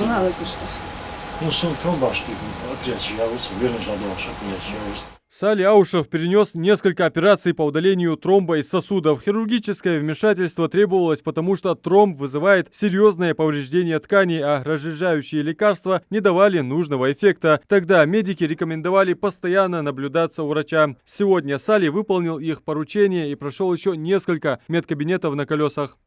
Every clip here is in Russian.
Журналисты что? Ну, сон пробашки, опять я уверен, что я Сали Аушев перенес несколько операций по удалению тромба из сосудов. Хирургическое вмешательство требовалось, потому что тромб вызывает серьезное повреждение тканей, а разжижающие лекарства не давали нужного эффекта. Тогда медики рекомендовали постоянно наблюдаться у врача. Сегодня Сали выполнил их поручение и прошел еще несколько медкабинетов на колесах.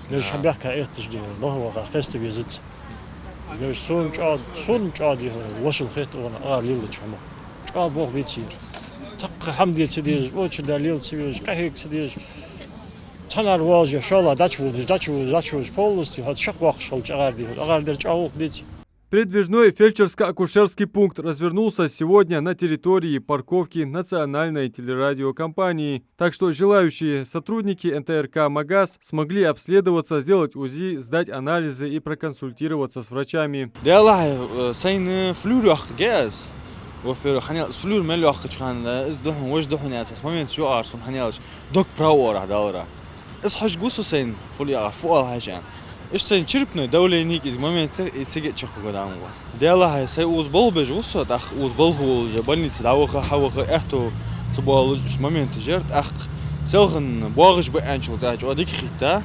Лишь объяка это ждет, лохова хесте визит. Лишь сон чад вошел хет он лил чама. Чад бог битир. Так хамди сидишь, очень далил сидишь, как сидишь. Танар вожа шала дачу полностью, от шахвах шел чагарди, агардер чаук бить. Передвижной фельдшерско-акушерский пункт развернулся сегодня на территории парковки национальной телерадиокомпании. Так что желающие сотрудники НТРК МАГАЗ смогли обследоваться, сделать УЗИ, сдать анализы и проконсультироваться с врачами. Иште чирпну давление из момента и цеге чехугадамго. Дела сай уз болбеж усо ах уз болгу же больница давха хавха эхто цбол момент жерт ах селган багыш бы анчул тач одик хита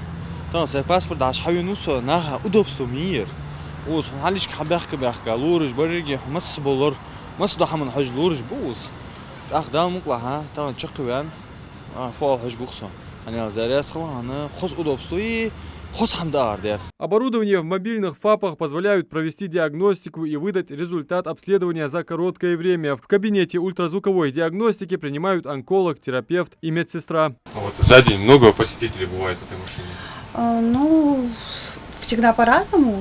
тан сай паспорт аш хавин усо наха удобство мир уз халиш хабах бахка лурж барги мас болор мас дахман хаж лурж буз ах дам ха тан чекван фол хаж гусо ани заряс хлана хуз удобство и Оборудование в мобильных ФАПах позволяют провести диагностику и выдать результат обследования за короткое время. В кабинете ультразвуковой диагностики принимают онколог, терапевт и медсестра. А вот за день много посетителей бывает в этой машине? Ну, всегда по-разному,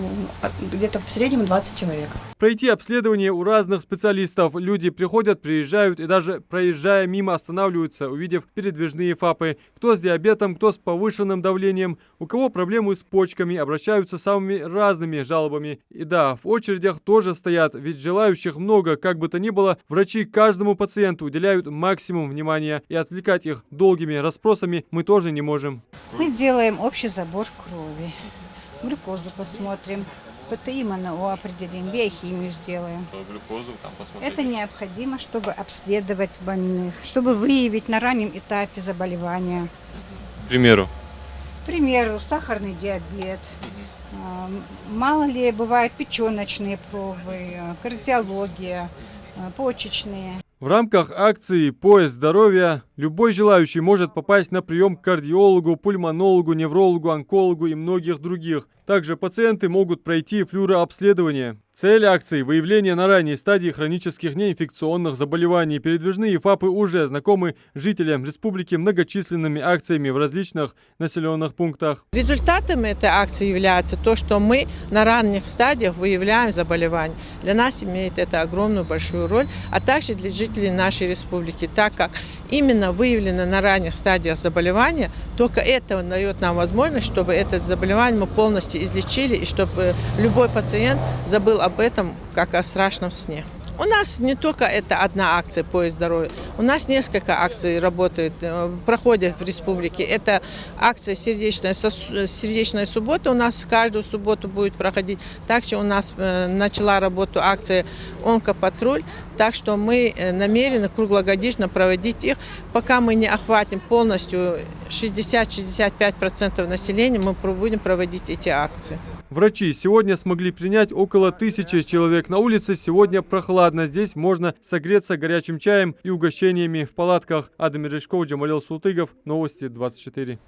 где-то в среднем 20 человек. Пройти обследование у разных специалистов. Люди приходят, приезжают и даже проезжая мимо останавливаются, увидев передвижные ФАПы. Кто с диабетом, кто с повышенным давлением, у кого проблемы с почками, обращаются с самыми разными жалобами. И да, в очередях тоже стоят, ведь желающих много, как бы то ни было, врачи каждому пациенту уделяют максимум внимания, и отвлекать их долгими расспросами мы тоже не можем. Мы делаем общий забор крови. Глюкозу посмотрим, ПТИ МНО определим, биохимию сделаем. Глюкозу там посмотрим. Это необходимо, чтобы обследовать больных, чтобы выявить на раннем этапе заболевания. К примеру? К примеру, сахарный диабет. Мало ли, бывают печеночные пробы, кардиология, почечные. В рамках акции «Поезд здоровья» любой желающий может попасть на прием к кардиологу, пульмонологу, неврологу, онкологу и многих других. Также пациенты могут пройти флюорообследование. Цель акции – выявление на ранней стадии хронических неинфекционных заболеваний. Передвижные ФАПы уже знакомы жителям республики многочисленными акциями в различных населенных пунктах. Результатом этой акции является то, что мы на ранних стадиях выявляем заболевания. Для нас имеет это огромную большую роль, а также для жителей нашей республики, так как именно выявлено на ранних стадиях заболевания, только это дает нам возможность, чтобы это заболевание мы полностью излечили и чтобы любой пациент забыл об этом, как о страшном сне. У нас не только это одна акция «Поезд здоровья», у нас несколько акций работают, проходят в республике. Это акция «Сердечная суббота», у нас каждую субботу будет проходить. Также у нас начала работу акция «Онкопатруль», так что мы намерены круглогодично проводить их. Пока мы не охватим полностью 60-65% населения, мы будем проводить эти акции. Врачи сегодня смогли принять около 1000 человек. На улице сегодня прохладно. Здесь можно согреться горячим чаем и угощениями в палатках. Адам Мережков, Джамалил Султыгов. Новости 24.